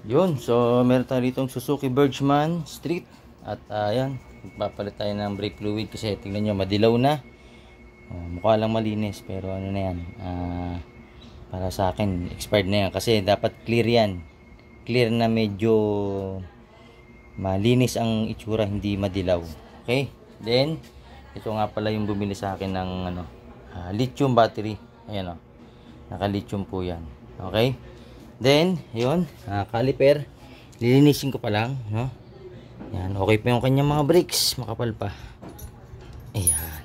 Yun, so meron tayo ditong Suzuki Bergman Street. At ayan, magpapalit tayo ng brake fluid kasi tingnan nyo, madilaw na. Mukha lang malinis pero ano na yan, para sa akin expired na yan kasi dapat clear yan. Clear na medyo malinis ang itsura, hindi madilaw. Okay, then ito nga pala yung bumili sa akin ng lithium battery. Ayan o, naka lithium po yan. Okay, then yun, caliper lilinisin ko pa lang, no? Yan, okay pa yung kanyang mga brakes, makapal pa. Ayan.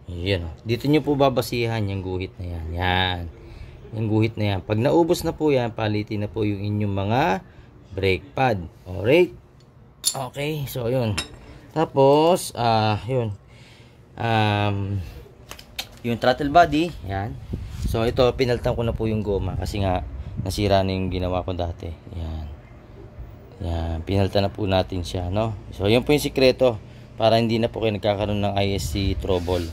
Ayan, dito nyo po babasihan yung guhit na yan. Yan, yung guhit na yan. Pag naubos na po yan, palitin na po yung inyong mga brake pad. Alright. Okay, so yun. Tapos, yun. Yung throttle body, yan. So ito, pinaltan ko na po yung goma kasi nga nasira na yung ginawa ko dati. Yan. Yan, pinaltan na po natin siya, no? So yun po yung sikreto para hindi na po kayo nagkakaroon ng ISC trouble.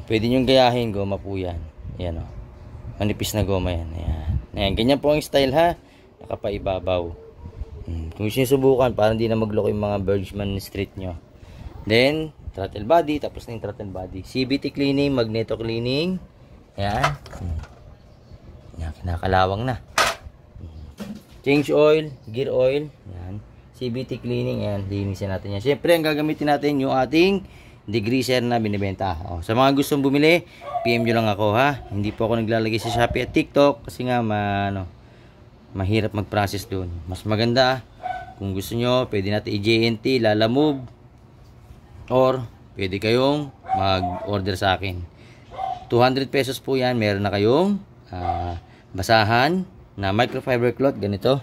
Pwede nyo gayahin, goma po yan. Yan, o. Manipis na goma yan. Ayan. Ayan, ganyan po ang style, ha? Nakapaibabaw. Kung gusto nyo subukan, para hindi na magloko yung mga Bergman Street nyo. Then, throttle body. Tapos na yung throttle body. CVT cleaning, magneto cleaning. Ayan. Ayan, kinakalawang na. Change oil, gear oil. Ayan. CVT cleaning. Ayan, linisin natin yan. Siyempre, ang gagamitin natin yung ating degreaser na binibenta. Sa mga gustong bumili, PM nyo lang ako, ha. Hindi po ako naglalagay sa Shopee at TikTok kasi nga mahirap mag-process doon. Mas maganda kung gusto nyo, pwede natin i-JNT, Lalamove, or pwede kayong mag-order sa akin. 200 pesos po yan. Meron na kayong basahan na microfiber cloth, ganito.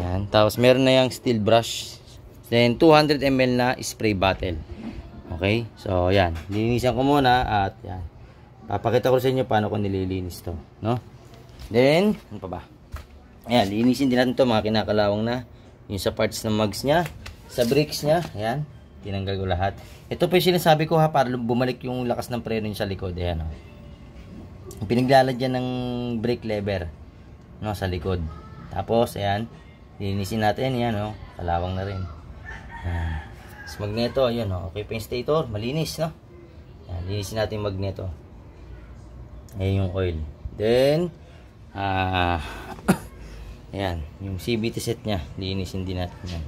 Yan. Tapos meron na yung steel brush. Then 200 ml na spray bottle. Okay, so yan, linisan ko muna at yan, papakita ko sa inyo paano ko nililinis to, no? Then, ano pa ba? Ayan, linisin din natin to, mga kinakalawang na. Yung sa parts ng mugs nya, sa brakes nya, ayan, tinanggal ko lahat. Ito po yung sinasabi ko, ha, para bumalik yung lakas ng preno sa likod. Ayan, o. Yung pinaglalagyan ng brake lever, no, sa likod. Tapos, ayan, linisin natin, ayan, o, kalawang na rin. Ayan. Magneto, ayun, oh. Okay pa yung stator, malinis, no? Yan, linisin natin yung magneto. Ayan yung oil. Then, ayan, yung CVT set nya, linisin din natin yan.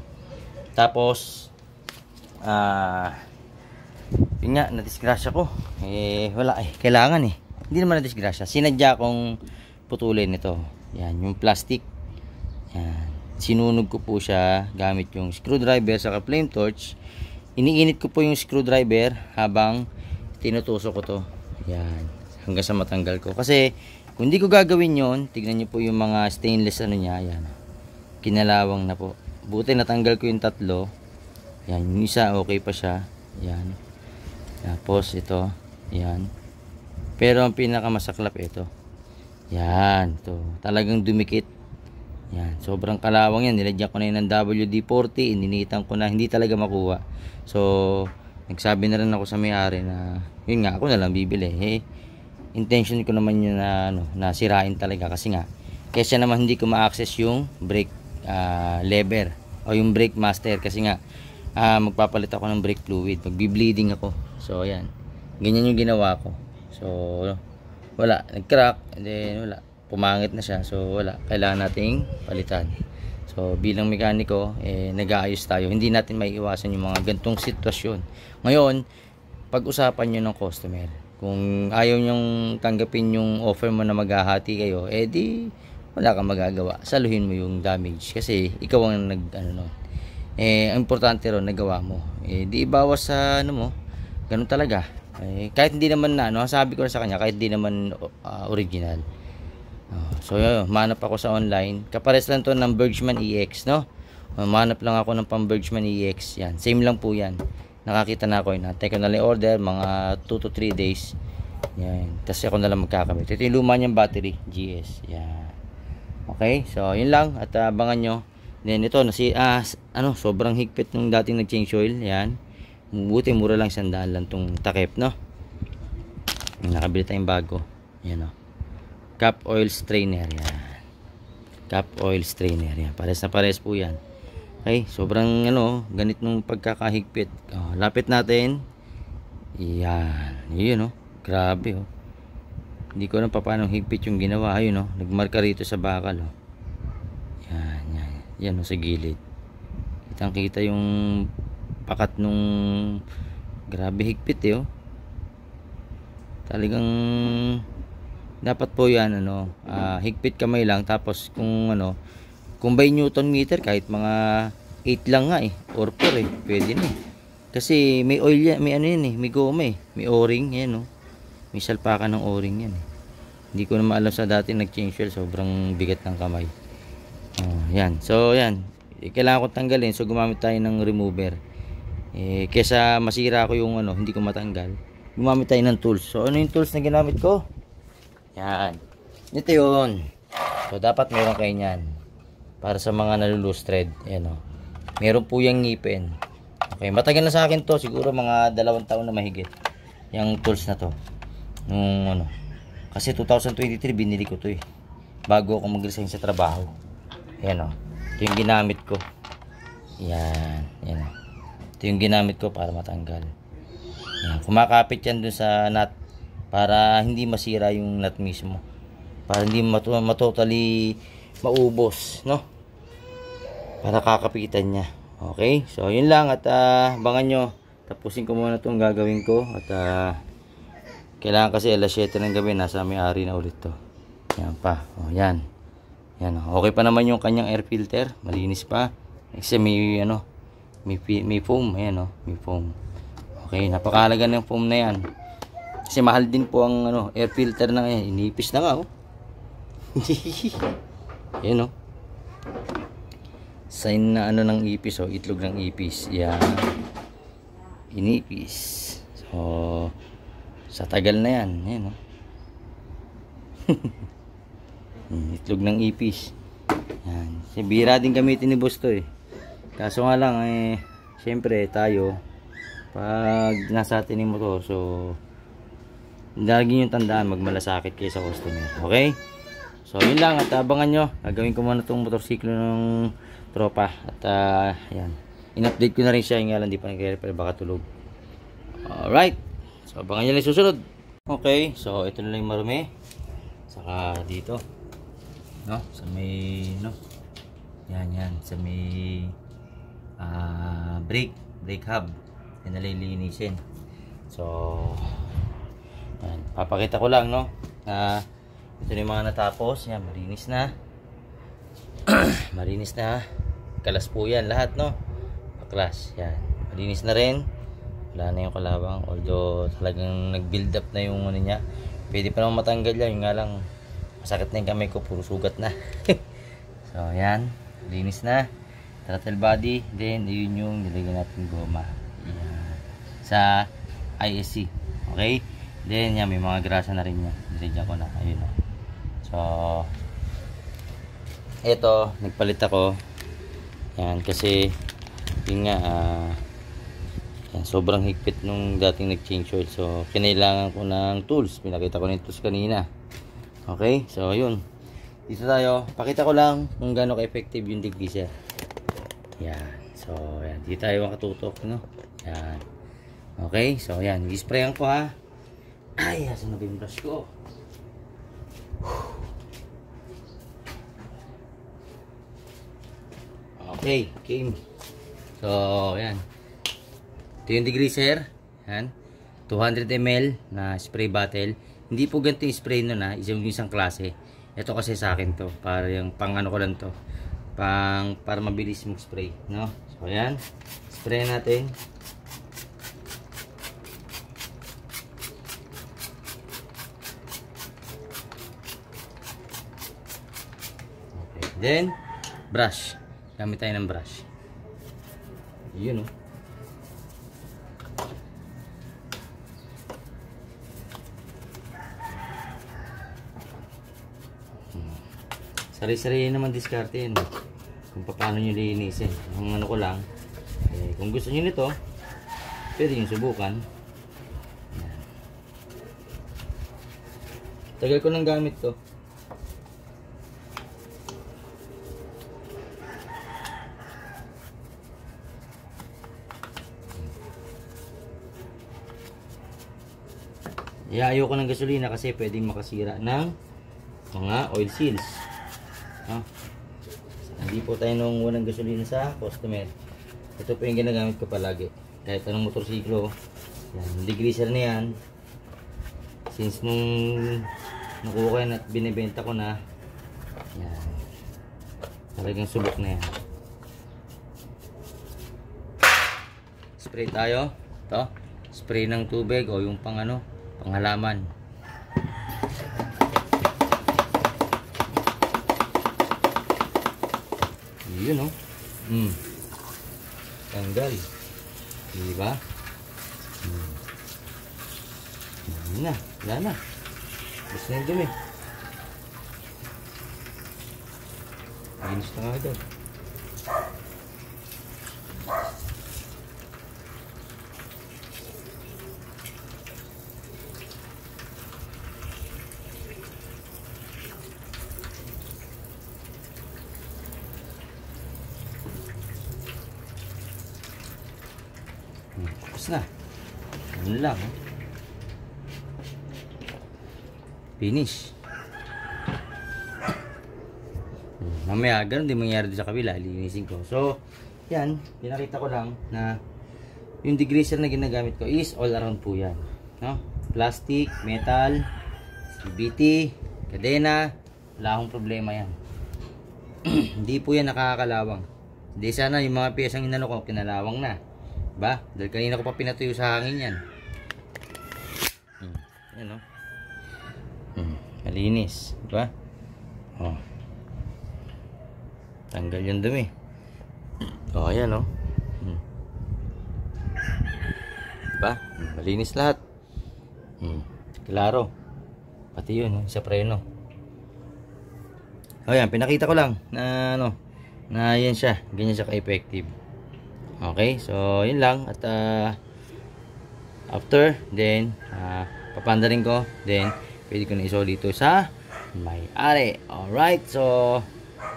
Tapos, yun nga, nadisgrasya ko. Wala, kailangan hindi naman nadisgrasya. Sinadya kong putulin ito. Yan, yung plastic. Yan. Sinunog ko po siya gamit yung screwdriver saka flame torch. Iniinit ko po yung screwdriver habang tinutusok ko to. Yan, hanggang sa matanggal ko. Kasi kung hindi ko gagawin yon, tignan nyo po yung mga stainless niya. Yan, kinalawang na po. Buti natanggal ko yung tatlo. Yan, yung isa okay pa siya. Yan. Tapos ito, yan. Pero ang pinakamasaklap ito. Yan, to. Talagang dumikit. Yan, sobrang kalawang yan. Nilagyan ko na yun ng WD-40, ininitan ko na, hindi talaga makuha. So, nagsabi na rin ako sa may-ari na, yun nga, ako na lang bibili. Intention ko naman yun na, na sirain talaga kasi nga, kesa naman hindi ko ma-access yung brake lever o yung brake master kasi nga, magpapalit ako ng brake fluid, magbi-bleeding ako. So, yan. Ganyan yung ginawa ko. So, wala, nag-crack, and then wala. Pumangit na siya, so wala, kailangan nating palitan. So bilang mekaniko, nag-aayos tayo, hindi natin maiiwasan yung mga gantong sitwasyon. Ngayon, pag-usapan nyo ng customer, kung ayaw nyong tanggapin yung offer mo na maghahati kayo, di wala kang magagawa, saluhin mo yung damage kasi ikaw ang ang importante ron, nagawa mo, di ibawas sa mo, ganun talaga. Kahit hindi naman sabi ko na sa kanya, kahit hindi naman original. So yun, manap ako sa online. Kapares lang to ng Bergman EX, no? Manap lang ako ng pang Bergman EX. Yan, same lang po yan. Nakakita na ako yun. Take ko na lang order, mga 2 to 3 days. Yan, tapos ako na lang magkakamit. Ito yung luma niyang battery, GS. Yan. Okay, so yun lang. At abangan nyo. Then ito, sobrang higpit nung dating nag-change oil. Yan. Buti, mura lang, 100 lang tong takip, no? Nakabili tayong bago. Yan, no? Cap oil strainer, yan. cap oil strainer. Yan, pares na pares po yan. Okay, sobrang ano, ganit nung pagkakahigpit. Lapit natin. Yan, yun grabe Hindi ko alam paano higpit yung ginawa. Ayun nagmarka rito sa bakal yan sa gilid. Kitang kita yung pakat nung grabe higpit talagang dapat po yan higpit kamay lang, tapos kung by Newton meter kahit mga 8 lang nga or 4 pwede na kasi may oil yan, may may goma may o-ring yan may salpakan ng o-ring yan hindi ko na maalam sa dati nag-change oil, sobrang bigat ng kamay. Yan, so yan kailangan ko tanggalin, so gumamit tayo ng remover kesa masira ko yung hindi ko matanggal, gumamit tayo ng tools. So ano yung tools na ginamit ko? Yan, ito yun. So dapat meron kayo nyan para sa mga nalulose thread. Ayan meron po yung ngipin. Okay, matagal na sa akin to, siguro mga 2 taon na mahigit yung tools na to nung kasi 2023 binili ko to bago ako mag-resign sa trabaho. Ayan ito yung ginamit ko. Yan ito yung ginamit ko para matanggal. Yan, kumakapit yan dun sa nut para hindi masira yung nut mismo, para hindi matotally maubos para kakapitan niya. Okay, so yun lang, at abangan nyo, tapusin ko muna itong gagawin ko, at kailangan kasi alas 7 ng gabi nasa may-ari na ulit to. Yan pa, yan okay pa naman yung kanyang air filter, malinis pa kasi may may foam. Ayan may foam. Okay, napakahalaga ng foam na yan kasi mahal din po ang air filter na yan. Inipis na nga yan sign na ng ipis itlog ng ipis. Yan, inipis. So sa tagal na yan itlog ng ipis. Yan, si bira din gamitin ni boss to kaso nga lang syempre tayo pag nasa atin yung motor, so lagi yung tandaan magmalasakit kayo sa customer. Okay, so yun lang, at abangan nyo, gagawin ko muna itong motorsiklo ng tropa, at yan, in-update ko na rin siya, nga lang di pa nag-repair, baka tulog. Alright, so abangan nyo lang susunod. Okay, so ito na lang yung marumi, saka dito sa may yan sa may brake hub, yan na lilinisin. So yan, papakita ko lang na ito na yung mga natapos. Yan, malinis na malinis na, kalas po yan lahat paklas. Yan, malinis na rin, wala na yung kalawang, although talagang nag build up na yung niya. Pwede pa naman matanggal yan, yung nga lang masakit na yung kamay ko, puro sugat na. So yan, linis na throttle body, then yun yung nilagyan natin goma. Yan, sa ISC. Okay, then yan, may mga grasa na rin yan, nilagyan ko na. Ayun so eto, nagpalit ako yan kasi yun nga yan, sobrang higpit nung dating nag-change oil, so kinailangan ko ng tools. Pinakita ko ng tools kanina. Okay, so yun, dito tayo, pakita ko lang kung gaano ka-effective yung degreaser. Yan, so yan, dito tayo makatutok yan. Okay, so yan, i-sprayan ko ay, asan na ba yung brush ko? Okay, game. So yan, ito yung degreaser. Yan, 200 ml na spray bottle. Hindi po ganito yung spray nun isang klase. Ito kasi sa akin to, para yung pang ko lang to, para mabilis mag spray so yan, spray natin. Okay, then brush, gamit tayo ng brush. Yun sari-sari naman diskarte yan kung paano nyo linisin. Ang ko lang kung gusto nyo nito, pwede nyo subukan. Yan. Tagal ko nang gamit to. Ayoko ng gasolina kasi pwedeng makasira ng mga oil seals. No? Hindi po tayo nung walang gasolina sa customer. Ito po yung ginagamit ko palagi. Kahit anong motorsiklo, yan, degreaser na yan. Since nung nakuha ko yan at binibenta ko na, yan, talagang subok na yan. Spray tayo. Ito, spray ng tubig o yung pang ano, panghalaman. Yun o. Tanggal. Diba? Yun na. Wala na. Gusto na yung dumi. Ayos na nga ito. Tapos na. Ano lang. Finish. Mamaya, ganun din mangyari sa kabila. Linisin ko. So, yan. Pinakita ko lang na yung degreaser na ginagamit ko is all around po yan. No? Plastic, metal, CVT, kadena. Wala akong problema yan. Hindi po yan nakakalawang. Hindi sana yung mga piyesang inano ko, kinalawang na. Ba? Dahil kanina ko pa pinatuyo sa hangin yan. Yan o. Malinis. Diba? Oh. Tanggal yung dumi. O, ayan o. Diba? Malinis lahat. Klaro. Pati yun, sa preno. O, yan. Pinakita ko lang na ano, na yan siya. Ganyan siya ka-effective. Okay, so yun lang. At after, then papandarin ko, then pwede ko na isoli ito sa may-ari. Alright, so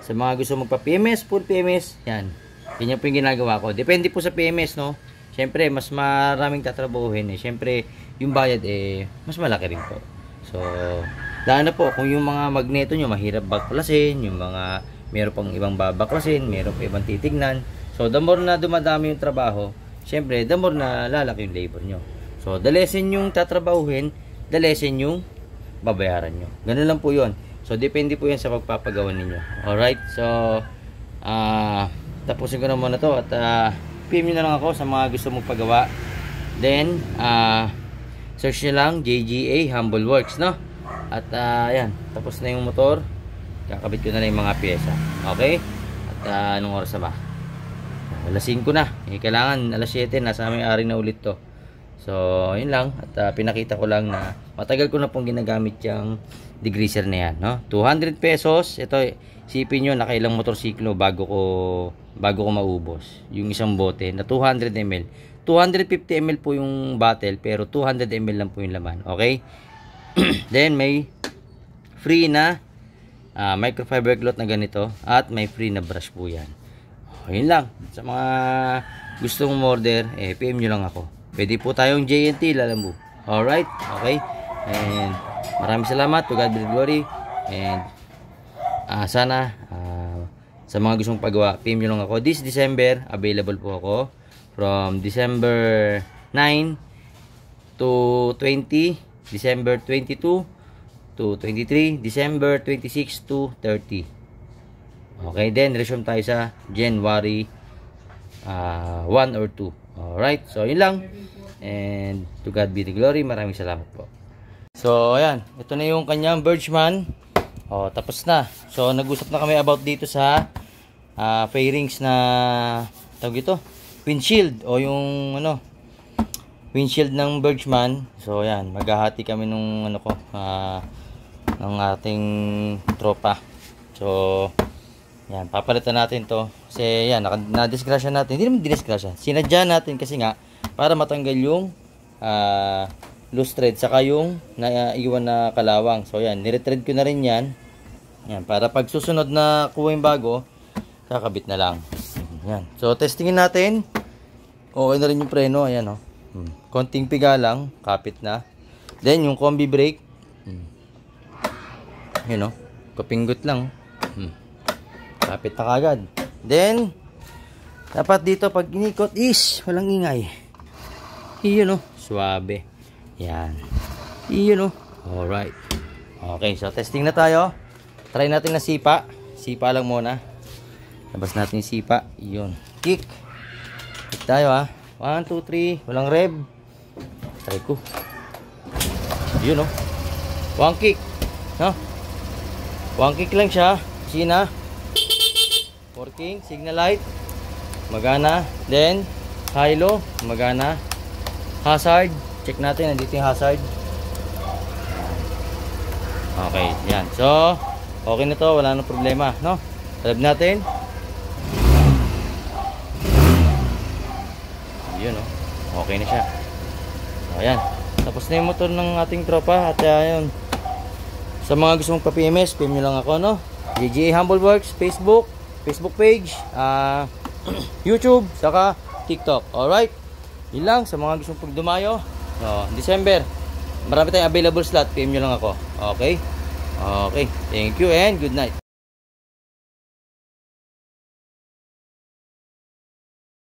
sa mga gusto magpa-PMS, full PMS, yan. Yan po yung ginagawa ko. Depende po sa PMS, no? Siyempre, mas maraming tatrabahuhin eh. Siyempre, yung bayad eh, mas malaki rin po. So, lalo na po, kung yung mga magneto nyo mahirap baklasin, yung mga meron pang ibang babaklasin, meron pa ibang titignan. So, the more na dumadami yung trabaho, syempre, the more na lalaki yung labor nyo. So, the lessen yung tatrabahuhin, the lessen yung babayaran nyo. Ganun lang po yun. So, depende po yan sa pagpapagawa ninyo. Alright? So, tapusin ko na muna to at PM nyo na lang ako sa mga gusto mong pagawa. Then, search nyo lang JGA Humble Works, no? At, yan. Tapos na yung motor. Kakabit ko na lang yung mga pyesa. Okay? At, anong oras na ba? Alas 5 na. Kailangan alas 7 nasa may-ari na ulit to. So, yun lang. At pinakita ko lang na matagal ko na pong ginagamit yung degreaser na yan, no? 200 pesos. Ito, sipin nyo, nakailang motorsiklo bago ko maubos. Yung isang bote na 200 ml. 250 ml po yung bottle, pero 200 ml lang po yung laman. Okay? Then, may free na microfiber cloth na ganito. At may free na brush po yan. Yun lang. Sa mga gustong order, PM nyo lang ako. Pwede po tayong JNT Lalambu. Alright? Okay? And maraming salamat. To God be the glory. And sana sa mga gustong pagawa, PM nyo lang ako. This December, available po ako. From December 9 to 20, December 22 to 23, December 26 to 30. Okay, then resume tayo sa January 1 or 2. Alright, so yun lang. And to God be the glory. Maraming salamat po. So, ayan. Ito na yung kanyang Birchman. Tapos na. So, nag-usap na kami about dito sa fairings na tawag ito, windshield o yung ano, windshield ng Birchman. So, ayan. Maghahati kami nung ano ko, ng ating tropa. So, yan, papalitan natin to. Kasi yan, na-disgrasya natin. Hindi naman disgrasya. Sinadya natin kasi nga para matanggal yung loose thread saka yung naiiwan na kalawang. So yan, nire-thread ko na rin yan. Yan, para pag susunod na kuha yung bago, kakabit na lang. Yan. So testingin natin. Okay na rin yung preno. Ayan o. Konting piga lang, kapit na. Then, yung combi brake. Yun, no? Kapinggot lang. Kapit na kagad. Then, dapat dito pag inikot is walang ingay. Iyon, no? Suabe. Yan. Iyon, no? Alright. Okay, so testing na tayo. Try natin na sipa. Sipa lang muna. Labas natin yung sipa. Iyon. Kick. Kick tayo, ha. 1, 2, 3. Walang rev. Try ko. Iyon, no? One kick. No? One kick lang siya. Sina. Working. Signal light. Magana. Then, high-low. Magana. Hazard. Check natin. Nandito yung hazard. Okay. Yan. So, okay na to. Wala nang problema. No? Rev natin. Yun, no? Okay na siya. Ayan. Tapos na yung motor ng ating tropa. At ayun. Sa mga gusto mong pa-PMS, PM nyo lang ako, no? GGA Humble Works, Facebook page, YouTube, saka TikTok. Alright? Yun lang. Sa mga gusto mong dumayo. December. Marami tayong available slot. PM nyo lang ako. Okay? Okay. Thank you and good night.